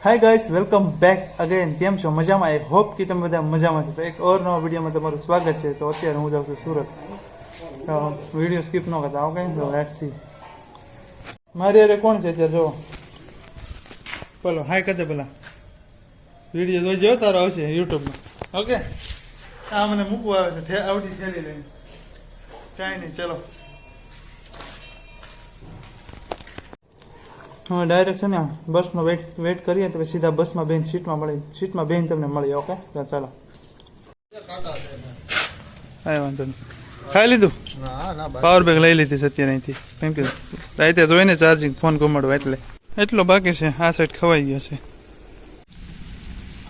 હાય guys, welcome back again. કેમ છો? મજામાં? આઈ હોપ કે તમે બધા મજામાં છો. તો એક ઓર નવા વિડીયોમાં તમારું સ્વાગત છે. તો અત્યારે હું જાઉં છું સુરત. તો વિડીયો સ્કીપ ન કરતા ઓકે. તો લેટ્સ સી મારી અરે કોણ છે અત્યારે? જો બોલો હાય કદે પેલા વિડીયો જોઈજો, તારો આવશે યુટ્યુબમાં. ઓકે, આ મને મૂકવા આવે છે આવડી થેલી લઈને. કાંઈ નહીં, ચલો હા ડાયરેક્ટ છે ને બસમાં વેટ કરીએ તો સીધા બસમાં બેન સીટમાં બેન તમને મળી. ઓકે ચાલો. કાંઈ વાંધો નહીં. ખાઈ લીધું? પાવર બેગ લઈ લીધી છે અત્યારે અહીંથી, કેમ કે રાતે જોઈને ચાર્જિંગ ફોન ઘુમાડવા એટલો બાકી છે. આ સાઈડ ખવાઈ ગયો છે.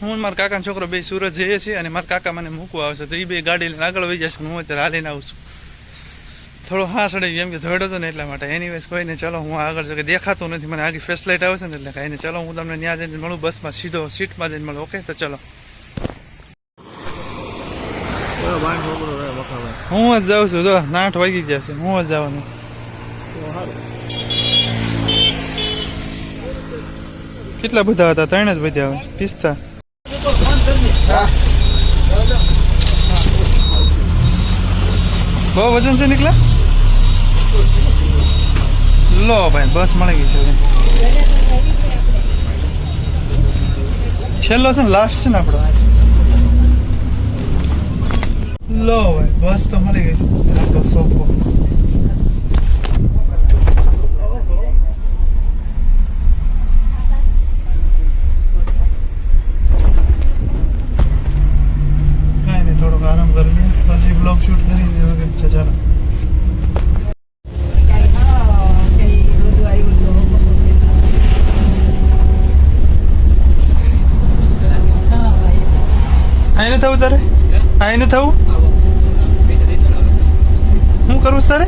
હું મારા કાકાનો છોકરો બે સુરત જઈએ છીએ અને મારા કાકા મને મૂકવા આવશે. તો એ બે ગાડી લઈને આગળ વહી જશે. હું અત્યારે હાલીને આવું છું. થોડો હા સડી ગયો, એમ કે ધોડો હતો ને એટલા માટે. એનીવેઝ કોઈને ચલો, હું આગળ છે કે દેખાતું નથી મને. આગળ ફેસ લાઇટ આવે છે ને એટલે કાંઈ નહીં. ચલો હું તમને ત્યાં જઈને મળું, બસમાં સીધો સીટમાં જઈને મળું. ઓકે તો ચલો. હું જ જાઉં છું. જો 8 વાગી ગયા છે. હું જ જવાનું. કેટલા બધા હતા? 3 જ બધા આવે. પિસ્તા બહુ વજન છે નીકળે. લો ભાઈ બસ મળી ગઈ છે. છેલ્લો છે ને, લાસ્ટ છે ને આપણો. લો ભાઈ બસ તો મળી ગઈ છે. આપણો સોફો. કાંઈ નહીં, થોડોક આરામ કરી લઈએ પછી બ્લોગ શૂટ કરી દઈએ. છે ચાલો. આઈને થવું તારે? આઈને થવું? શું કરવું છે તારે?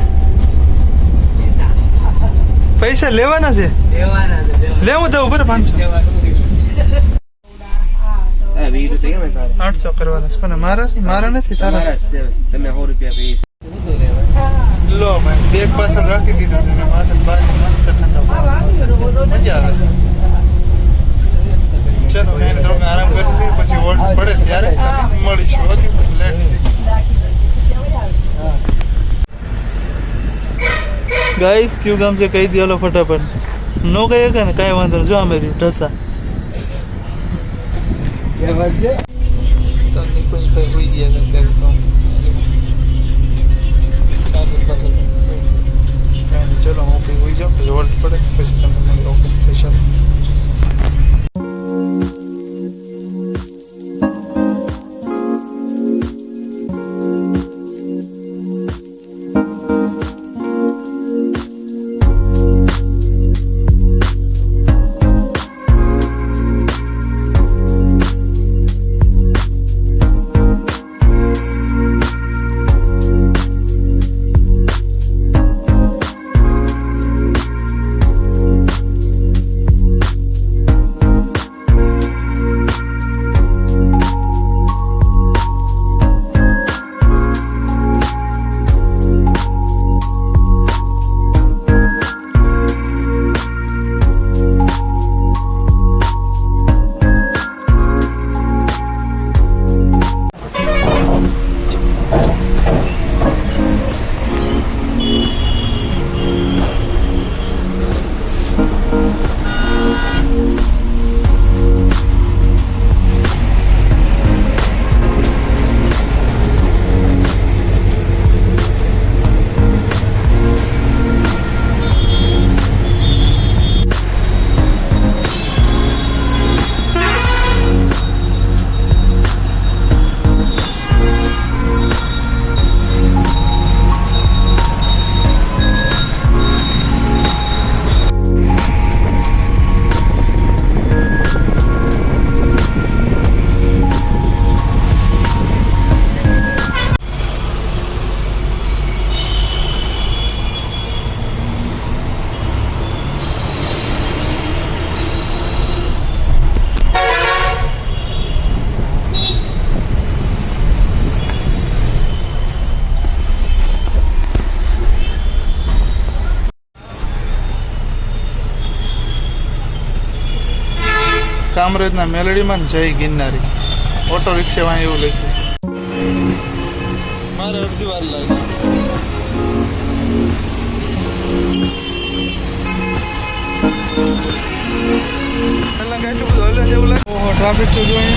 પૈસા લેવાના છે? લેવું થવું બરાબર. 800 કરવાના છે. મારા નથી, તારા. તમે 100 રૂપિયા લો ભાઈ બેગ પાછળ રાખી દીધું છે. પાછળ બહાર મસ્ત ઠંડા મજા આવે છે. ચલો એને થોડું આરામ કરી લઈએ, પછી વોટ પડે ત્યારે મળીશું. Okay let's see guys. ક્યુ ગામ છે કહી દો ફટાફટ. નો કહે કે ને કાંઈ વાંધો નહીં. જો અમે રહ્યું ઢસા. ચલો હું કઈ હોઈ જાઉં પછી વોલ્ટ પડે પછી તમને ઓકે સ્પેશિયલ. કામરેજના મેલડીમાં જય ગિરનારી ઓટો રિક્ષામાં એવું લખ્યું. મારે અડધી વાર લાગે. પહેલા કઈ એટલું બધું હલે જેવું લાગે. ઓહો ટ્રાફિક તો જોઈએ.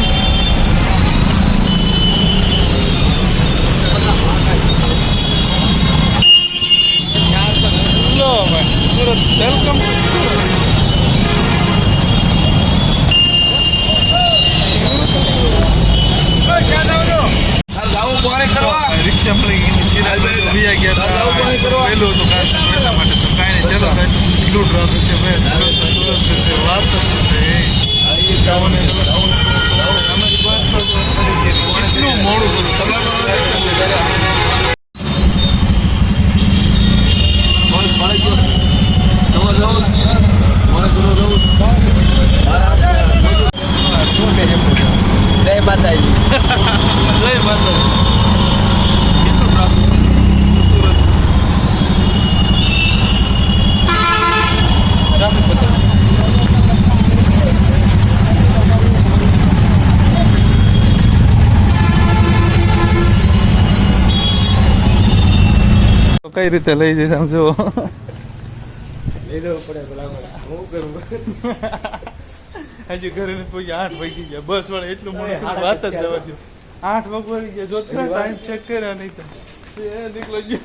સુરત વેલકમ રિક્ષા મળી ગઈ સિરાજ ગયા પહેલું હતું એટલા માટે તો કાંઈ નહીં. ચલો એટલું ટ્રાફિક છે ભાઈ. સુરત છે વાત એટલું મોડું જય માતાજી. જય માતાજી. કેટલું ટ્રાફિક છે સુરત. ટ્રાફિક બતાવો. કઈ રીતે લઈ જઈશ આમ જો લીધો પડે પેલા હું કરું. હજી ઘરે નથી પહોંચી 8 વાગી ગયા. બસ વાળા એટલું મોડું વાત જ જવા દો. 8 વાગી ગયા. જોત ટાઈમ ચેક કર્યા નહીં તો નીકળો ગયો.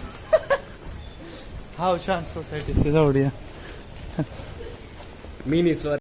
હાવ શાંત સોસાયટી છે જવડિયા. મિની સ્વર